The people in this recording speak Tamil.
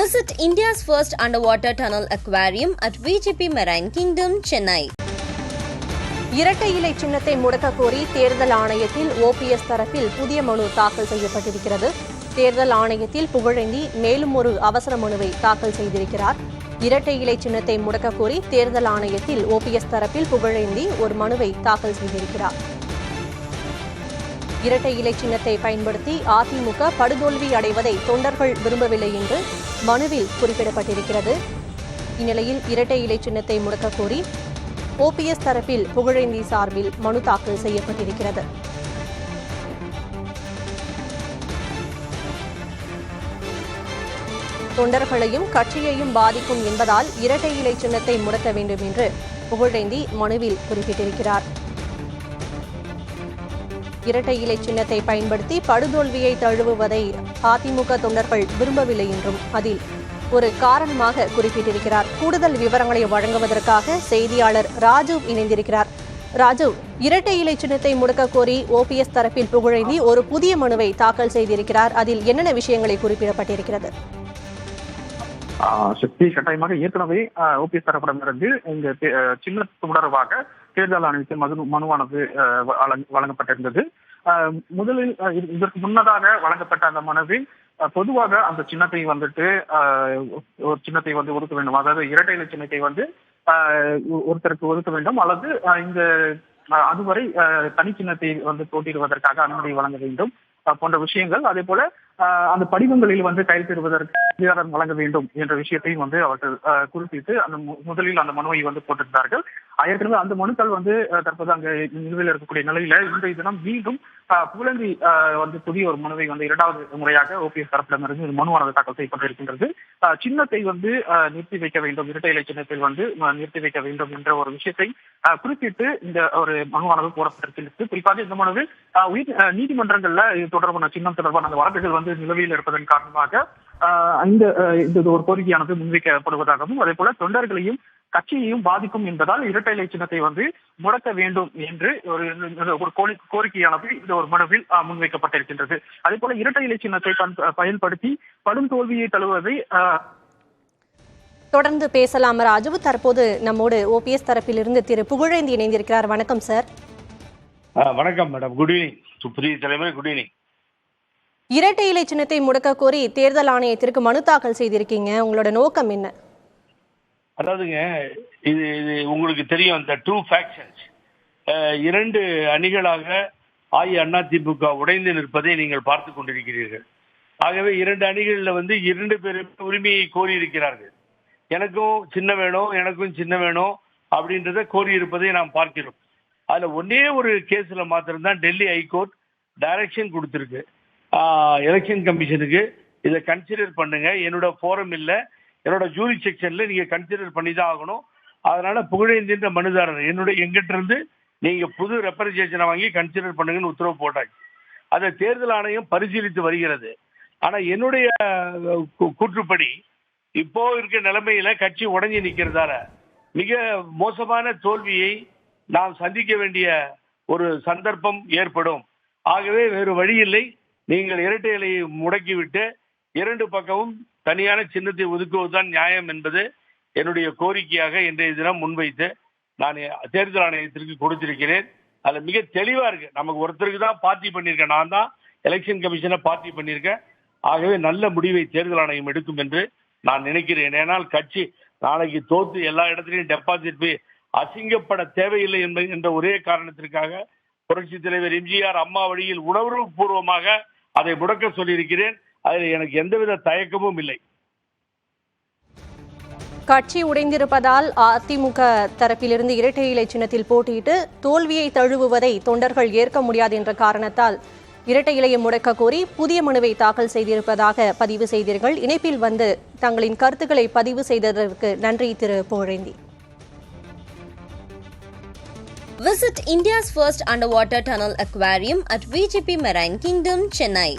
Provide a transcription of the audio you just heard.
Visit India's first underwater tunnel aquarium at VGP Marine Kingdom, Chennai. இரட்டை இலை சின்னத்தை முடக்க கோரி தேர்தல் ஆணையத்தில் OPS தரப்பில் புதிய மனு தாக்கல் செய்யப்பட்டிருக்கிறது. தேர்தல் ஆணையத்தில் புகழேந்தி மேலும் ஒரு அவசர மனுவை தாக்கல் செய்திருக்கிறார். இரட்டை இலை சின்னத்தை முடக்க கோரி தேர்தல் ஆணையத்தில் OPS தரப்பில் புகழேந்தி ஒரு மனுவை தாக்கல் செய்திருக்கிறார். இரட்டை இலை சின்னத்தை பயன்படுத்தி அதிமுக படுதோல்வி அடைவதை தொண்டர்கள் விரும்பவில்லை என்று மனுவில் குறிப்பிடப்பட்டிருக்கிறது. இந்நிலையில் இரட்டை இலை சின்னத்தை முடக்க கோரி OPS தரப்பில் புகழேந்தி சார்பில் மனு தாக்கல் செய்யப்பட்டிருக்கிறது. தொண்டர்களையும் கட்சியையும் பாதிக்கும் என்பதால் இரட்டை இலை சின்னத்தை முடக்க வேண்டும் என்று புகழேந்தி மனுவில் குறிப்பிட்டிருக்கிறார். இரட்டை இலை சின்னத்தை பயன்படுத்தி படுதோல்வியை தழுவுவதை அதிமுக தொண்டர்கள் விரும்பவில்லை என்றும் அதில் ஒரு காரணமாக குறிப்பிட்டிருக்கிறார். கூடுதல் விவரங்களை வழங்குவதற்காக செய்தியாளர் ராஜு இணைந்திருக்கிறார். ராஜு, இரட்டை இலை சின்னத்தை முடக்க கோரி OPS தரப்பில் புகழேந்தி ஒரு புதிய மனுவை தாக்கல் செய்திருக்கிறார். அதில் என்னென்ன விஷயங்களை குறிப்பிடப்பட்டிருக்கிறது? சக்தி கட்டாயமாக ஏற்கனவே OPS தரப்பிடமிருந்து இந்த சின்ன தொடர்பாக தேர்தல் ஆணையத்தில் மனுவானது வழங்கப்பட்டிருந்தது. முதலில் இதற்கு முன்னதாக வழங்கப்பட்ட அந்த மனுவில் பொதுவாக அந்த சின்னத்தை வந்துட்டு ஒரு சின்னத்தை வந்து ஒதுக்க வேண்டும், அதாவது இரட்டை இலை சின்னத்தை வந்து ஒருத்தருக்கு ஒதுக்க வேண்டும் அல்லது இந்த அதுவரை தனி சின்னத்தை வந்து போட்டியிடுவதற்காக அனுமதி வழங்க வேண்டும் போன்ற விஷயங்கள், அதே போல அந்த படிவங்களில் வந்து கையெழுத்திடுவதற்கு அதிகாரம் வழங்க வேண்டும் என்ற விஷயத்தையும் வந்து அவர்கள் குறிப்பிட்டு அந்த முதலில் அந்த மனுவை வந்து போட்டிருந்தார்கள். ஏற்கனவே அந்த மனுக்கள் வந்து தற்போது அங்கு நிலுவையில் இருக்கக்கூடிய நிலையில இன்றைய தினம் மீண்டும் புகழேந்தி வந்து புதிய ஒரு மனுவை வந்து இரண்டாவது முறையாக OPS தரப்பிடமிருந்து இந்த மனுவானது தாக்கல் செய்யப்பட்டிருக்கின்றது. சின்னத்தை வந்து நிறுத்தி வைக்க வேண்டும், இரட்டை இலை சின்னத்தில் வந்து நிறுத்தி வைக்க வேண்டும் என்ற ஒரு விஷயத்தை குறிப்பிட்டு இந்த ஒரு மனுவானது போடப்பட்டிருக்கிறது. குறிப்பாக இந்த மனுவில் நீதிமன்றங்கள்ல இது தொடர்பான சின்னம் தொடர்பான அந்த வழக்குகள் வந்து நிலுவையில் இருப்பதன் காரணமாக இந்த ஒரு கோரிக்கையானது முன்வைக்கப்படுவதாகவும், அதே போல தொண்டர்களையும் கட்சியையும் பாதிக்கும் என்பதால் இரட்டை இலை சின்னத்தை வந்து முடக்க வேண்டும் என்று ஒரு கோரிக்கையானது இந்த ஒரு மனுவில் முன்வைக்கப்பட்டிருக்கின்றது. அதே போல இரட்டை இலை சின்னத்தை பயன்படுத்தி படும் தோல்வியை தழுவதை தொடர்ந்து பேசலாம். ராஜு, தற்போது நம்மோடு OPS தரப்பிலிருந்து திரு புகழேந்தி இணைந்திருக்கிறார். வணக்கம் சார். வணக்கம் மேடம். Good evening. சுப்ரிய தலைமை, குட் ஈவினிங். இரட்டை இலை சின்னத்தை முடக்க கோரி தேர்தல் ஆணையத்திற்கு மனு தாக்கல் செய்திருக்கீங்க, உங்களோட நோக்கம் என்ன? அதாவதுங்க, இது உங்களுக்கு தெரியும், இந்த டூ ஃபேக்ஷன்ஸ், இரண்டு அணிகளாக அதிமுக உடைந்து நிற்பதை நீங்கள் பார்த்து கொண்டிருக்கிறீர்கள். ஆகவே இரண்டு அணிகளில் வந்து இரண்டு பேரும் உரிமையை கோரி இருக்கிறார்கள். எனக்கும் சின்ன வேணும், எனக்கும் சின்ன வேணும் அப்படின்றத கோரி இருப்பதை நாம் பார்க்கிறோம். அதில் ஒன்னே ஒரு கேஸில் மாத்திரம்தான் டெல்லி ஹைகோர்ட் டைரக்ஷன் கொடுத்துருக்கு எலெக்ஷன் கமிஷனுக்கு, இதை கன்சிடர் பண்ணுங்க, என்னோட ஃபோரம் இல்லை, என்னோட ஜூரி செக்ஷன்ல நீங்க கன்சிடர் பண்ணி தான் ஆகணும். அதனால புகழேந்தின்ற மனுதாரர் எங்கிட்ட இருந்து நீங்க புது ரெப்ரசன்டேஷனை வாங்கி கன்சிடர் பண்ணுங்கன்னு உத்தரவு போட்டாங்க. அதை தேர்தல் ஆணையம் பரிசீலித்து வருகிறது. ஆனா என்னுடைய கூற்றுப்படி இப்போ இருக்க நிலைமையில கட்சி உடைஞ்சு நிற்கிறதால மிக மோசமான தோல்வியை நாம் சந்திக்க வேண்டிய ஒரு சந்தர்ப்பம் ஏற்படும். ஆகவே வேறு வழி இல்லை, நீங்கள் இரட்டை இலையை முடக்கிவிட்டு இரண்டு பக்கமும் தனியான சின்னத்தை ஒதுக்குவதுதான் நியாயம் என்பது என்னுடைய கோரிக்கையாக இன்றைய தினம் முன்வைத்து நான் தேர்தல் ஆணையத்திற்கு கொடுத்திருக்கிறேன். அதுல மிக தெளிவா இருக்கு. நமக்கு ஒருத்தருக்கு தான் பார்ட்டி பண்ணியிருக்கேன், நான் தான் எலெக்ஷன் கமிஷனை பார்ட்டி பண்ணியிருக்கேன். ஆகவே நல்ல முடிவை தேர்தல் ஆணையம் எடுக்கும் என்று நான் நினைக்கிறேன். ஏனால் கட்சி நாளைக்கு தோத்து எல்லா இடத்துலையும் டெபாசிட் போய் அசிங்கப்பட தேவையில்லை என்ற ஒரே காரணத்திற்காக புரட்சி தலைவர் MGR அம்மா வழியில் உணர்வு பூர்வமாக அதை முடக்க சொல்லியிருக்கிறேன். அதில் எனக்கு எந்தவித தயக்கமும் இல்லை. கட்சி உடைந்திருப்பதால் அதிமுக தரப்பிலிருந்து இரட்டை இலை சின்னத்தில் போட்டியிட்டு தோல்வியை தழுவுவதை தொண்டர்கள் ஏற்க முடியாது என்ற காரணத்தால் இரட்டை இலையை முடக்க கோரி புதிய மனுவை தாக்கல் செய்திருப்பதாக பதிவு செய்தீர்கள். இணைப்பில் வந்து தங்களின் கருத்துக்களை பதிவு செய்ததற்கு நன்றி திரு Pugazhendhi. Visit India's first underwater tunnel aquarium at VGP Marine Kingdom, Chennai.